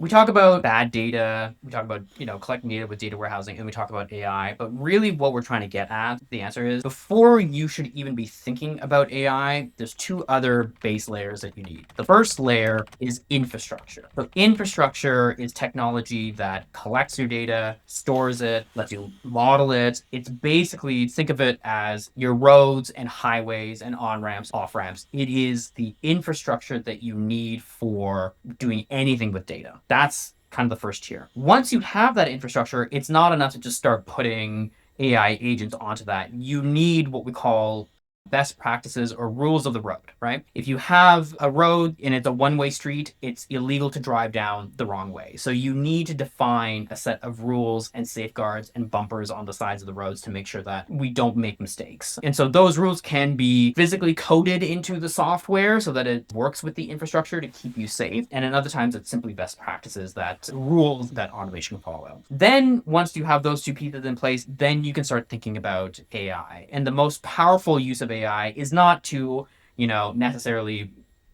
We talk about bad data, we talk about, collecting data with data warehousing, and we talk about AI, but really what we're trying to get at, the answer is before you should even be thinking about AI, there's two other base layers that you need. The first layer is infrastructure. So infrastructure is technology that collects your data, stores it, lets you model it. It's basically, think of it as your roads and highways and on-ramps, off-ramps. It is the infrastructure that you need for doing anything with data. That's kind of the first tier. Once you have that infrastructure, it's not enough to just start putting AI agents onto that. You need what we call best practices or rules of the road, right? If you have a road and it's a one-way street, it's illegal to drive down the wrong way. So you need to define a set of rules and safeguards and bumpers on the sides of the roads to make sure that we don't make mistakes. And so those rules can be physically coded into the software so that it works with the infrastructure to keep you safe. And in other times, it's simply best practices, that rules that automation can follow. Then once you have those two pieces in place, then you can start thinking about AI. And the most powerful use of AI is not to, necessarily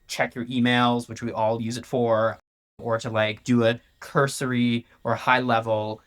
check your emails, which we all use it for, or to do a cursory or high level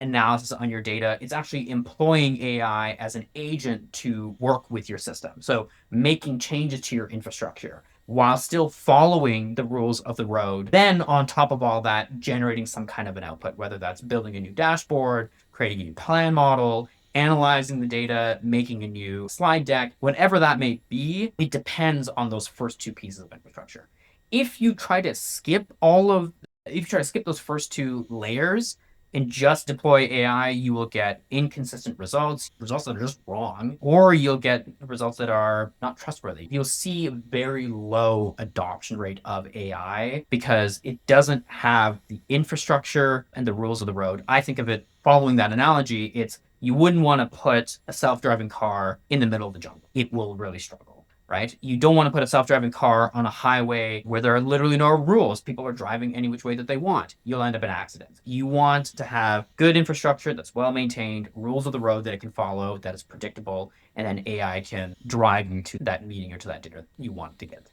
analysis on your data. It's actually employing AI as an agent to work with your system. So making changes to your infrastructure while still following the rules of the road. Then on top of all that, generating some kind of an output, whether that's building a new dashboard, creating a new plan model, analyzing the data, making a new slide deck, whatever that may be, it depends on those first two pieces of infrastructure. If you try to skip those first two layers and just deploy AI, you will get inconsistent results that are just wrong, or you'll get results that are not trustworthy. You'll see a very low adoption rate of AI because it doesn't have the infrastructure and the rules of the road. I think of it following that analogy, it's you wouldn't want to put a self-driving car in the middle of the jungle. It will really struggle. Right? You don't want to put a self-driving car on a highway where there are literally no rules. People are driving any which way that they want. You'll end up in accidents. You want to have good infrastructure that's well maintained, rules of the road that it can follow, that is predictable, and then AI can drive you to that meeting or to that dinner you want to get to.